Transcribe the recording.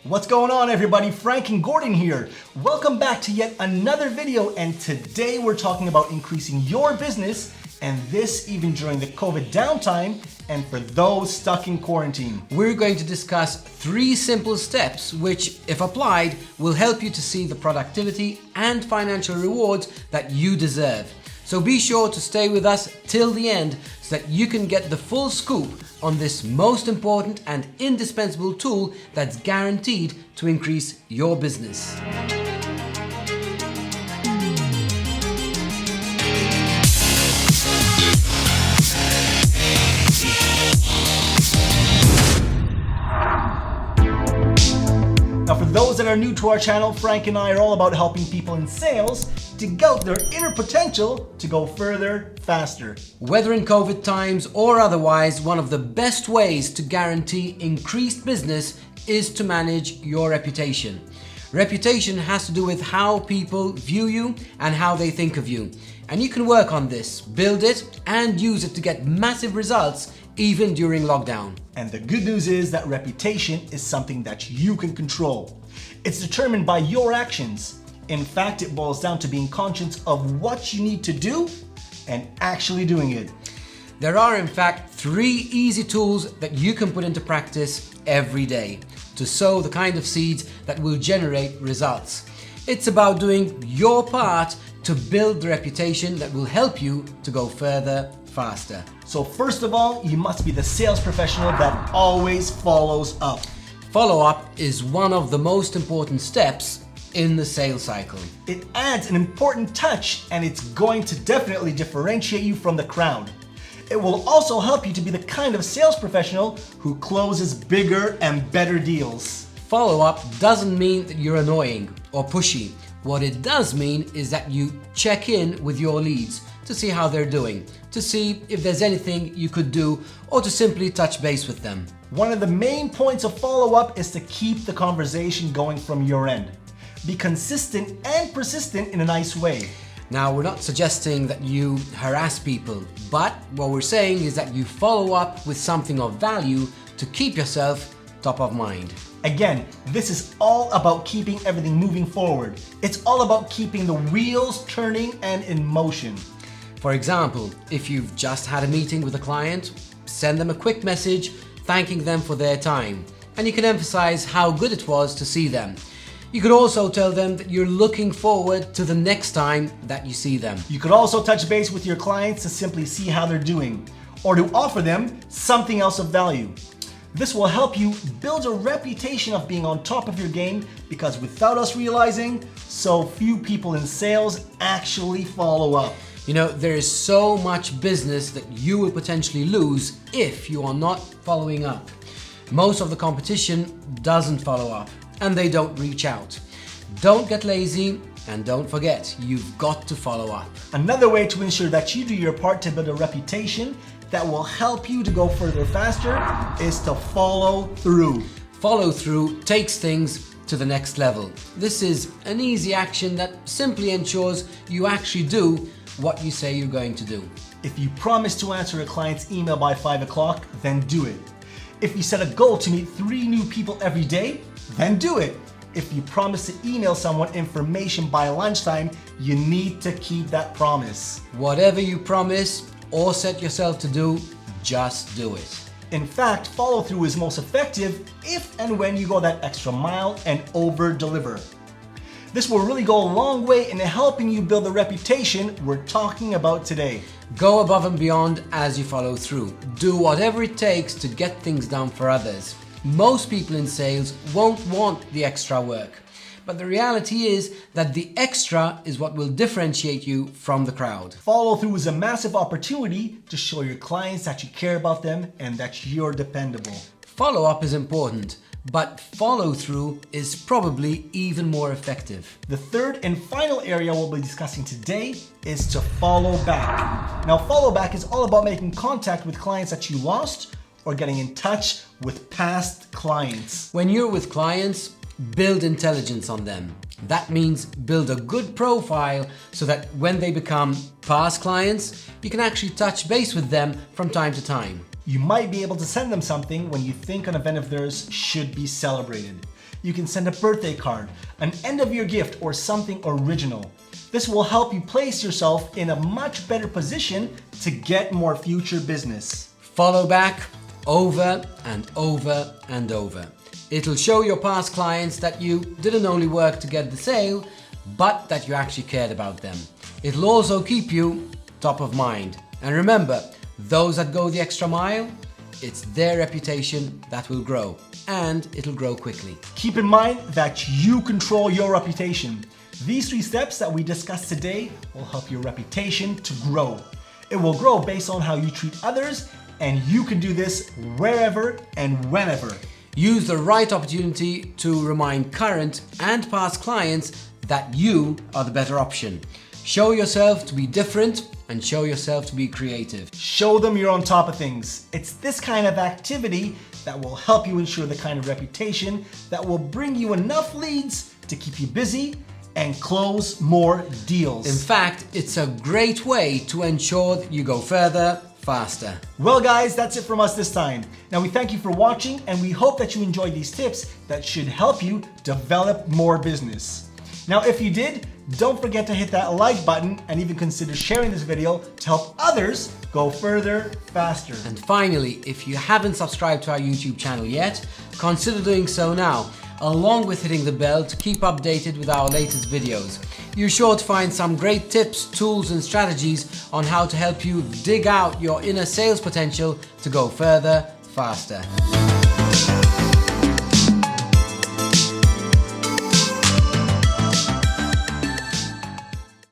What's going on, everybody? Frank and Gordon here. Welcome back to yet another video, and today we're talking about increasing your business, and this even during the COVID downtime and for those stuck in quarantine. We're going to discuss 3 simple steps which, if applied, will help you to see the productivity and financial rewards that you deserve. So be sure to stay with us till the end so that you can get the full scoop on this most important and indispensable tool that's guaranteed to increase your business. Now, for those that are new to our channel, Frank and I are all about helping people in sales dig out their inner potential to go further, faster. Whether in COVID times or otherwise, one of the best ways to guarantee increased business is to manage your reputation. Reputation has to do with how people view you and how they think of you. And you can work on this, build it, and use it to get massive results even during lockdown. And the good news is that reputation is something that you can control. It's determined by your actions. In fact, it boils down to being conscious of what you need to do and actually doing it. There are in fact 3 easy tools that you can put into practice every day to sow the kind of seeds that will generate results. It's about doing your part to build the reputation that will help you to go further, faster. So first of all, you must be the sales professional that always follows up. Follow-up is one of the most important steps in the sales cycle. It adds an important touch, and it's going to definitely differentiate you from the crowd. It will also help you to be the kind of sales professional who closes bigger and better deals. Follow-up doesn't mean that you're annoying or pushy. What it does mean is that you check in with your leads to see how they're doing, to see if there's anything you could do, or to simply touch base with them. One of the main points of follow-up is to keep the conversation going from your end. Be consistent and persistent in a nice way. Now, we're not suggesting that you harass people, but what we're saying is that you follow up with something of value to keep yourself top of mind. Again, this is all about keeping everything moving forward. It's all about keeping the wheels turning and in motion. For example, if you've just had a meeting with a client, send them a quick message thanking them for their time, and you can emphasize how good it was to see them. You could also tell them that you're looking forward to the next time that you see them. You could also touch base with your clients to simply see how they're doing, or to offer them something else of value. This will help you build a reputation of being on top of your game, because without us realizing, so few people in sales actually follow up. You know, there is so much business that you will potentially lose if you are not following up. Most of the competition doesn't follow up, and they don't reach out. Don't get lazy, and don't forget, you've got to follow up. Another way to ensure that you do your part to build a reputation that will help you to go further faster is to follow through. Follow through takes things to the next level. This is an easy action that simply ensures you actually do what you say you're going to do. If you promise to answer a client's email by 5 o'clock, then do it. If you set a goal to meet 3 new people every day, then do it. If you promise to email someone information by lunchtime, you need to keep that promise. Whatever you promise or set yourself to do, just do it. In fact, follow through is most effective if and when you go that extra mile and over deliver. This will really go a long way in helping you build the reputation we're talking about today. Go above and beyond as you follow through. Do whatever it takes to get things done for others. Most people in sales won't want the extra work, but the reality is that the extra is what will differentiate you from the crowd. Follow through is a massive opportunity to show your clients that you care about them and that you're dependable. Follow up is important, but follow through is probably even more effective. The third and final area we'll be discussing today is to follow back. Now, follow back is all about making contact with clients that you lost or getting in touch with past clients. When you're with clients, build intelligence on them. That means build a good profile so that when they become past clients, you can actually touch base with them from time to time. You might be able to send them something when you think an event of theirs should be celebrated. You can send a birthday card, an end-of-year gift, or something original. This will help you place yourself in a much better position to get more future business. Follow back over and over and over. It'll show your past clients that you didn't only work to get the sale, but that you actually cared about them. It'll also keep you top of mind. And remember, those that go the extra mile, it's their reputation that will grow, and it'll grow quickly. Keep in mind that you control your reputation. These 3 steps that we discussed today will help your reputation to grow. It will grow based on how you treat others, and you can do this wherever and whenever. Use the right opportunity to remind current and past clients that you are the better option. Show yourself to be different and show yourself to be creative. Show them you're on top of things. It's this kind of activity that will help you ensure the kind of reputation that will bring you enough leads to keep you busy and close more deals. In fact, it's a great way to ensure that you go further, faster. Well guys, that's it from us this time. Now we thank you for watching and we hope that you enjoyed these tips that should help you develop more business. Now if you did, don't forget to hit that like button and even consider sharing this video to help others go further, faster. And finally, if you haven't subscribed to our YouTube channel yet, consider doing so now, along with hitting the bell to keep updated with our latest videos. You're sure to find some great tips, tools and strategies on how to help you dig out your inner sales potential to go further, faster.